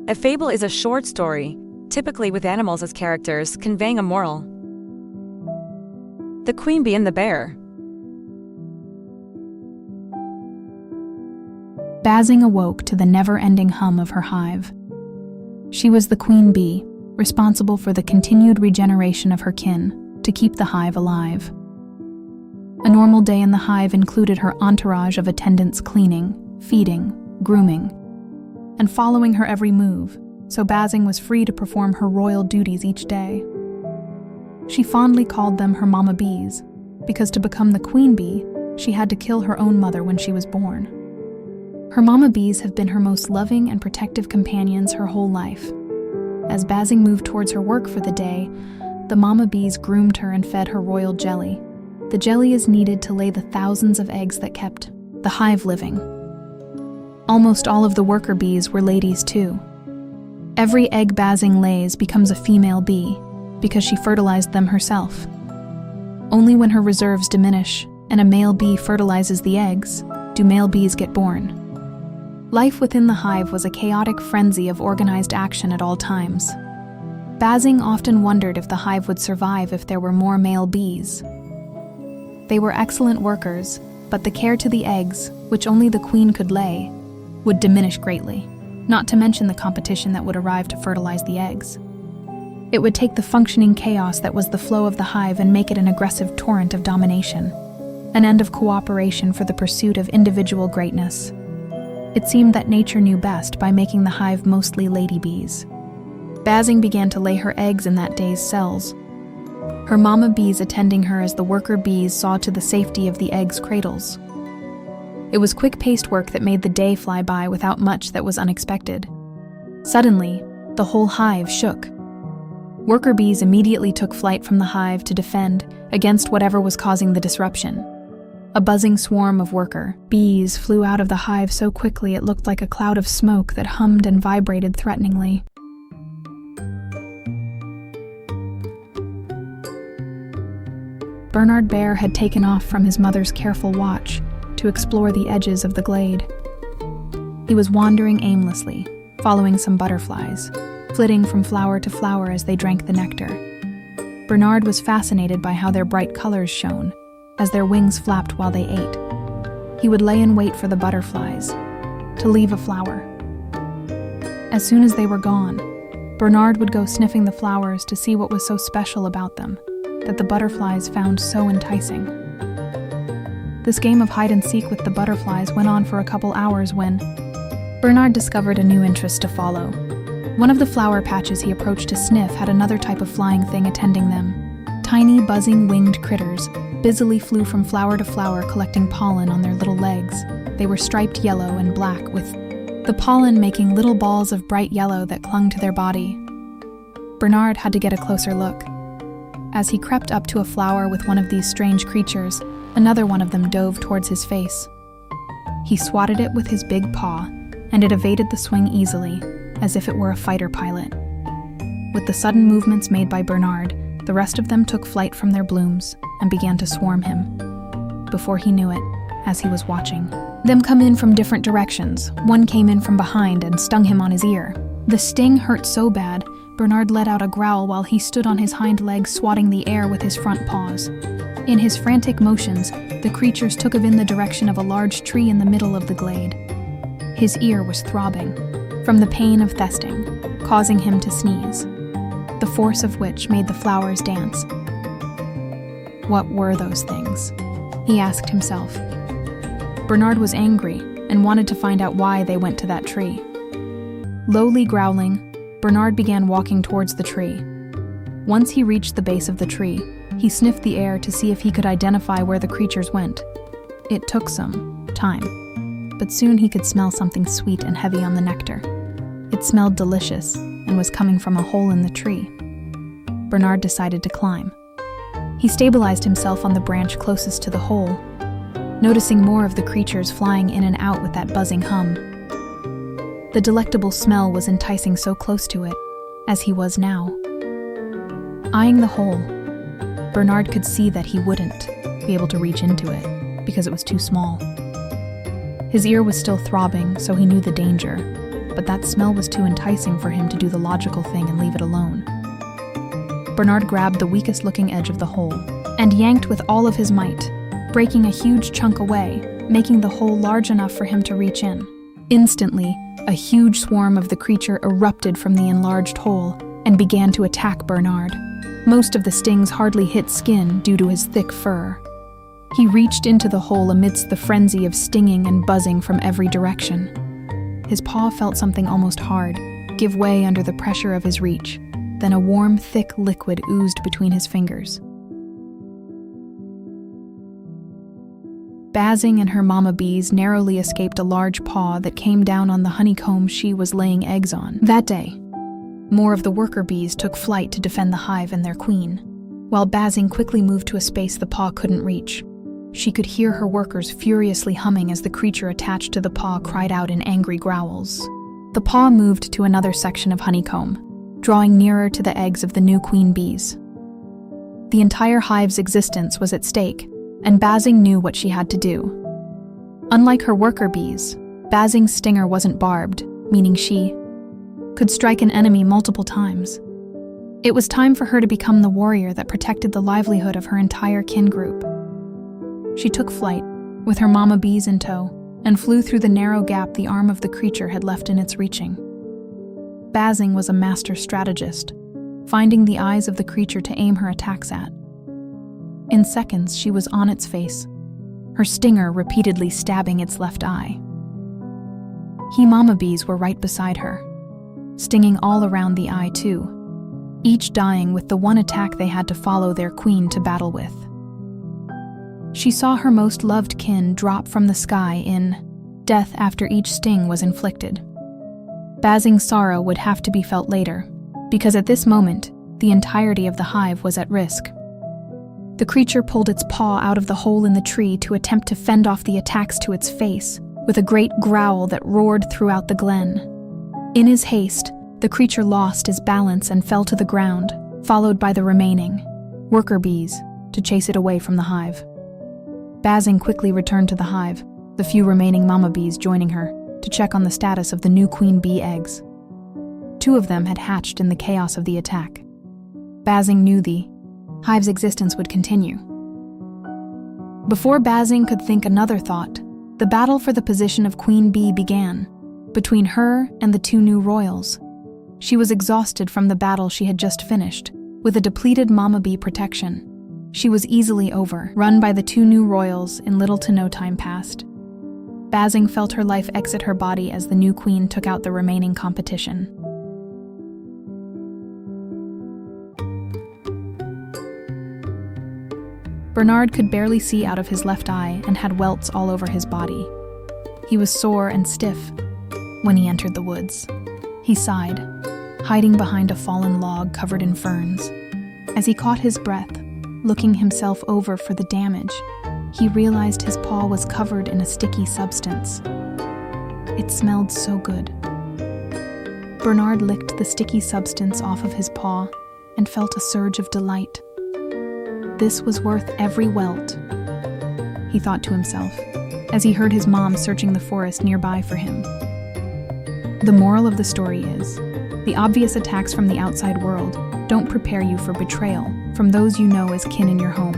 A fable is a short story, typically with animals as characters, conveying a moral. The Queen Bee and the Bear. Bazing awoke to the never-ending hum of her hive. She was the queen bee, responsible for the continued regeneration of her kin to keep the hive alive. A normal day in the hive included her entourage of attendants cleaning, feeding, grooming, and following her every move, so Bazing was free to perform her royal duties each day. She fondly called them her mama bees, because to become the queen bee, she had to kill her own mother when she was born. Her mama bees have been her most loving and protective companions her whole life. As Bazing moved towards her work for the day, the mama bees groomed her and fed her royal jelly. The jelly is needed to lay the thousands of eggs that kept the hive living. Almost all of the worker bees were ladies too. Every egg Bazing lays becomes a female bee, because she fertilized them herself. Only when her reserves diminish and a male bee fertilizes the eggs do male bees get born. Life within the hive was a chaotic frenzy of organized action at all times. Bazing often wondered if the hive would survive if there were more male bees. They were excellent workers, but the care to the eggs, which only the queen could lay, would diminish greatly, not to mention the competition that would arrive to fertilize the eggs. It would take the functioning chaos that was the flow of the hive and make it an aggressive torrent of domination, an end of cooperation for the pursuit of individual greatness. It seemed that nature knew best by making the hive mostly ladybees. Bazing began to lay her eggs in that day's cells, her mama bees attending her as the worker bees saw to the safety of the eggs' cradles. It was quick-paced work that made the day fly by without much that was unexpected. Suddenly, the whole hive shook. Worker bees immediately took flight from the hive to defend against whatever was causing the disruption. A buzzing swarm of worker bees flew out of the hive so quickly it looked like a cloud of smoke that hummed and vibrated threateningly. Bernard Bear had taken off from his mother's careful watch to explore the edges of the glade. He was wandering aimlessly, following some butterflies, flitting from flower to flower as they drank the nectar. Bernard was fascinated by how their bright colors shone, as their wings flapped while they ate. He would lay in wait for the butterflies to leave a flower. As soon as they were gone, Bernard would go sniffing the flowers to see what was so special about them that the butterflies found so enticing. This game of hide-and-seek with the butterflies went on for a couple hours when Bernard discovered a new interest to follow. One of the flower patches he approached to sniff had another type of flying thing attending them. Tiny, buzzing, winged critters busily flew from flower to flower collecting pollen on their little legs. They were striped yellow and black, with the pollen making little balls of bright yellow that clung to their body. Bernard had to get a closer look. As he crept up to a flower with one of these strange creatures, another one of them dove towards his face. He swatted it with his big paw, and it evaded the swing easily, as if it were a fighter pilot. With the sudden movements made by Bernard, the rest of them took flight from their blooms and began to swarm him. Before he knew it, as he was watching them come in from different directions, one came in from behind and stung him on his ear. The sting hurt so bad, Bernard let out a growl while he stood on his hind legs swatting the air with his front paws. In his frantic motions, the creatures took him in the direction of a large tree in the middle of the glade. His ear was throbbing from the pain of thesting, causing him to sneeze, the force of which made the flowers dance. What were those things? He asked himself. Bernard was angry and wanted to find out why they went to that tree. Lowly growling, Bernard began walking towards the tree. Once he reached the base of the tree, he sniffed the air to see if he could identify where the creatures went. It took some time, but soon he could smell something sweet and heavy on the nectar. It smelled delicious and was coming from a hole in the tree. Bernard decided to climb. He stabilized himself on the branch closest to the hole, noticing more of the creatures flying in and out with that buzzing hum. The delectable smell was enticing so close to it, as he was now. Eyeing the hole, Bernard could see that he wouldn't be able to reach into it because it was too small. His ear was still throbbing, so he knew the danger. but that smell was too enticing for him to do the logical thing and leave it alone. Bernard grabbed the weakest-looking edge of the hole and yanked with all of his might, breaking a huge chunk away, making the hole large enough for him to reach in. Instantly, a huge swarm of the creature erupted from the enlarged hole and began to attack Bernard. Most of the stings hardly hit skin due to his thick fur. He reached into the hole amidst the frenzy of stinging and buzzing from every direction. His paw felt something almost hard give way under the pressure of his reach. Then a warm, thick liquid oozed between his fingers. Bazing and her mama bees narrowly escaped a large paw that came down on the honeycomb she was laying eggs on. That day, more of the worker bees took flight to defend the hive and their queen, while Bazing quickly moved to a space the paw couldn't reach. She could hear her workers furiously humming as the creature attached to the paw cried out in angry growls. The paw moved to another section of honeycomb, drawing nearer to the eggs of the new queen bees. The entire hive's existence was at stake, and Bazing knew what she had to do. Unlike her worker bees, Bazing's stinger wasn't barbed, meaning she could strike an enemy multiple times. It was time for her to become the warrior that protected the livelihood of her entire kin group. She took flight, with her mama bees in tow, and flew through the narrow gap the arm of the creature had left in its reaching. Bazing was a master strategist, finding the eyes of the creature to aim her attacks at. In seconds, she was on its face, her stinger repeatedly stabbing its left eye. He-mama bees were right beside her, stinging all around the eye too, each dying with the one attack they had to follow their queen to battle with. She saw her most loved kin drop from the sky in death after each sting was inflicted. Bazing's sorrow would have to be felt later, because at this moment, the entirety of the hive was at risk. The creature pulled its paw out of the hole in the tree to attempt to fend off the attacks to its face, with a great growl that roared throughout the glen. In his haste, the creature lost his balance and fell to the ground, followed by the remaining worker bees to chase it away from the hive. Bazing quickly returned to the hive, the few remaining mama bees joining her, to check on the status of the new queen bee eggs. 2 of them had hatched in the chaos of the attack. Bazing knew the hive's existence would continue. Before Bazing could think another thought, the battle for the position of queen bee began, between her and the 2 new royals. She was exhausted from the battle she had just finished, with a depleted mama bee protection. She was easily overrun by the 2 new royals in little to no time passed. Bazing felt her life exit her body as the new queen took out the remaining competition. Bernard could barely see out of his left eye and had welts all over his body. He was sore and stiff when he entered the woods. He sighed, hiding behind a fallen log covered in ferns. As he caught his breath, looking himself over for the damage, he realized his paw was covered in a sticky substance. It smelled so good. Bernard licked the sticky substance off of his paw and felt a surge of delight. This was worth every welt, he thought to himself, as he heard his mom searching the forest nearby for him. The moral of the story is, the obvious attacks from the outside world don't prepare you for betrayal from those you know as kin in your home.